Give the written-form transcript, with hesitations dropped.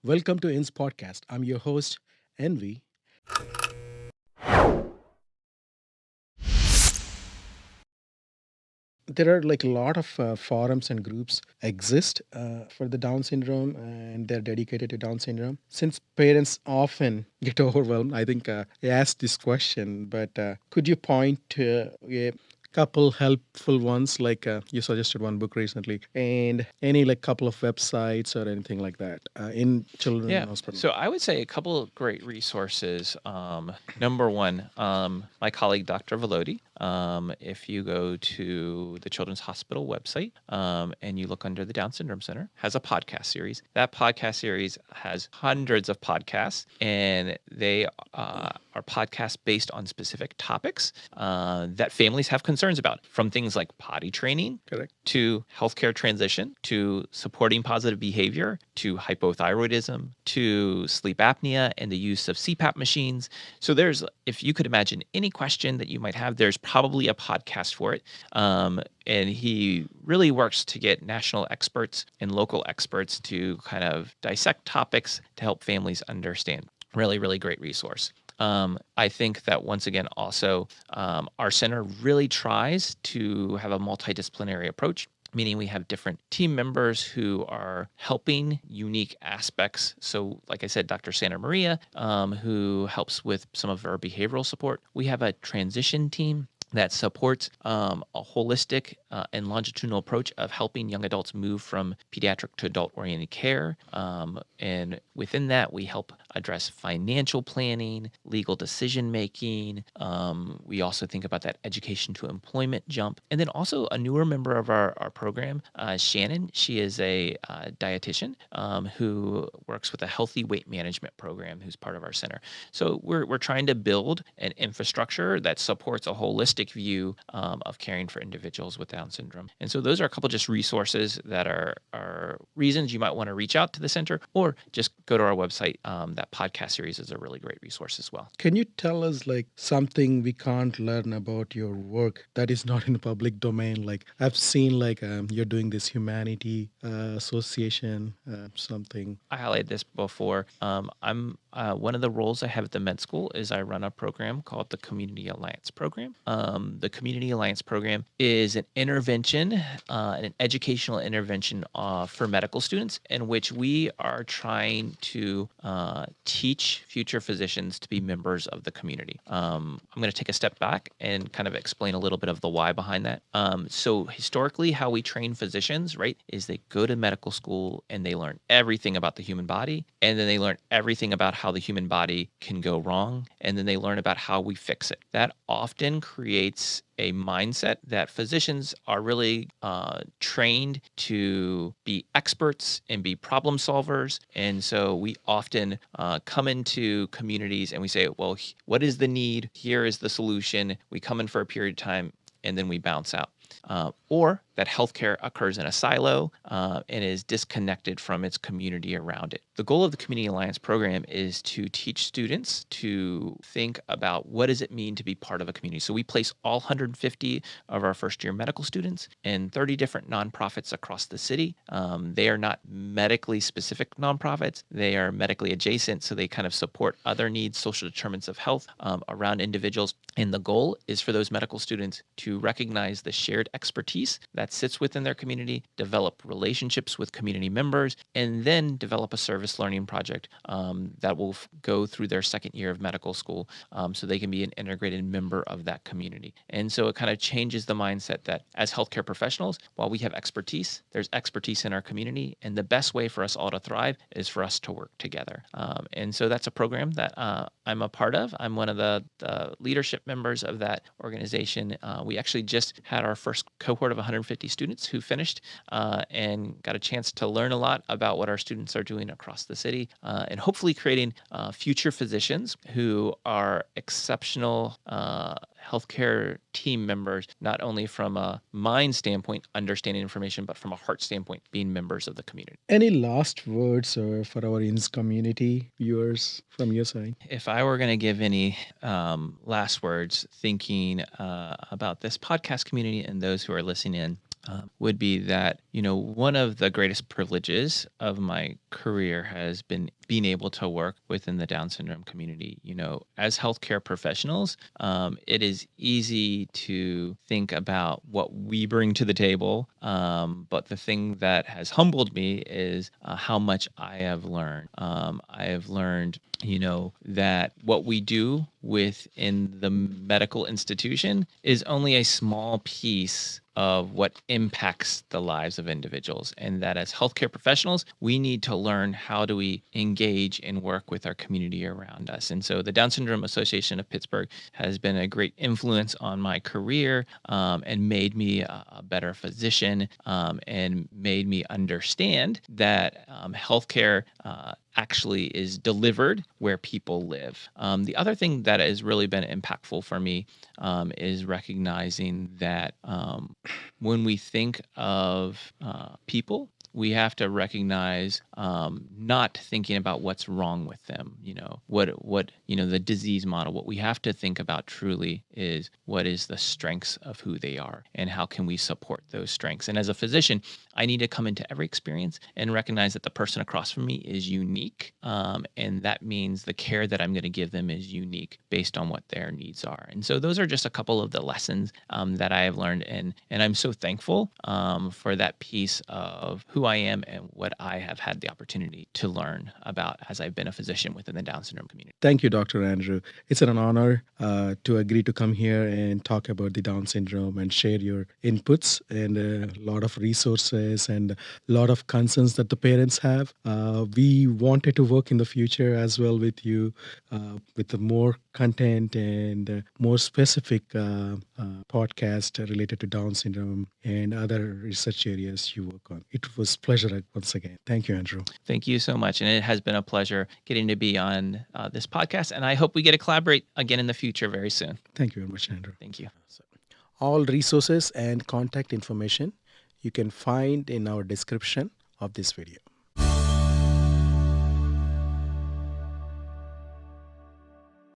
Welcome to Yinz Podcast. I'm your host, Envy. There are like a lot of forums and groups exist for the Down syndrome, and they're dedicated to Down syndrome. Since parents often get overwhelmed, I think I asked this question, but could you point to a couple helpful ones? Like you suggested one book recently, and any like couple of websites or anything like that in children Yeah. hospital. So I would say a couple of great resources. Number one, my colleague, Dr. Velody. If you go to the Children's Hospital website and you look under the Down Syndrome Center, has a podcast series. That podcast series has hundreds of podcasts, and they are podcasts based on specific topics that families have concerns about, from things like potty training Correct. to healthcare transition, to supporting positive behavior, to hypothyroidism, to sleep apnea and the use of CPAP machines. So if you could imagine any question that you might have, there's probably a podcast for it. And he really works to get national experts and local experts to kind of dissect topics to help families understand. Really, really great resource. I think that once again, also, our center really tries to have a multidisciplinary approach, meaning we have different team members who are helping unique aspects. So, like I said, Dr. Santa Maria, who helps with some of our behavioral support. We have a transition team that supports a holistic and longitudinal approach of helping young adults move from pediatric to adult-oriented care. And within that, we help address financial planning, legal decision-making. We also think about that education to employment jump. And then also a newer member of our program, Shannon. She is a dietitian who works with a healthy weight management program, who's part of our center. So we're trying to build an infrastructure that supports a holistic view of caring for individuals with Down syndrome. And so those are a couple just resources that are reasons you might want to reach out to the center, or just go to our website. That podcast series is a really great resource as well. Can you tell us like something we can't learn about your work that is not in the public domain? Like I've seen like you're doing this humanity association something. I highlighted this before. I'm one of the roles I have at the med school is I run a program called the Community Alliance Program. The Community Alliance Program is an intervention, an educational intervention for medical students, in which we are trying to teach future physicians to be members of the community. I'm going to take a step back and kind of explain a little bit of the why behind that. So historically, how we train physicians, right, is they go to medical school and they learn everything about the human body, and then they learn everything about how the human body can go wrong, and then they learn about how we fix it. That often creates a mindset that physicians are really trained to be experts and be problem solvers. And so we often come into communities and we say, well, what is the need? Here is the solution. We come in for a period of time and then we bounce out. Or that healthcare occurs in a silo and is disconnected from its community around it. The goal of the Community Alliance program is to teach students to think about what does it mean to be part of a community. So we place all 150 of our first-year medical students in 30 different nonprofits across the city. They are not medically specific nonprofits. They are medically adjacent, so they kind of support other needs, social determinants of health around individuals. And the goal is for those medical students to recognize the shared expertise that sits within their community, develop relationships with community members, and then develop a service learning project that will go through their second year of medical school so they can be an integrated member of that community. And so it kind of changes the mindset that as healthcare professionals, while we have expertise, there's expertise in our community, and the best way for us all to thrive is for us to work together. And so that's a program that I'm a part of. I'm one of the leadership members of that organization. We actually just had our first cohort of 150 students who finished and got a chance to learn a lot about what our students are doing across the city, and hopefully creating future physicians who are exceptional healthcare team members, not only from a mind standpoint, understanding information, but from a heart standpoint, being members of the community. Any last words for our Yinz community viewers from your side? If I were going to give any last words thinking about this podcast community and those who are listening in, would be that, one of the greatest privileges of my career has been being able to work within the Down syndrome community. As healthcare professionals, it is easy to think about what we bring to the table. But the thing that has humbled me is how much I have learned. I have learned, that what we do within the medical institution is only a small piece of what impacts the lives of individuals, and that as healthcare professionals, we need to learn how do we engage and work with our community around us. And so the Down Syndrome Association of Pittsburgh has been a great influence on my career, and made me a better physician, and made me understand that healthcare actually is delivered where people live. The other thing that has really been impactful for me is recognizing that when we think of people, we have to recognize not thinking about what's wrong with them. The disease model. What we have to think about truly is what is the strengths of who they are and how can we support those strengths. And as a physician, I need to come into every experience and recognize that the person across from me is unique. And that means the care that I'm going to give them is unique based on what their needs are. And so those are just a couple of the lessons that I have learned. And I'm so thankful for that piece of who I am and what I have had the opportunity to learn about as I've been a physician within the Down syndrome community. Thank you, Dr. Andrew. It's an honor to agree to come here and talk about the Down syndrome and share your inputs and a lot of resources and a lot of concerns that the parents have. We wanted to work in the future as well with you with the more content and more specific podcast related to Down syndrome and other research areas you work on. It was a pleasure once again. Thank you, Andrew. Thank you so much. And it has been a pleasure getting to be on this podcast. And I hope we get to collaborate again in the future very soon. Thank you very much, Andrew. Thank you. All resources and contact information you can find in our description of this video.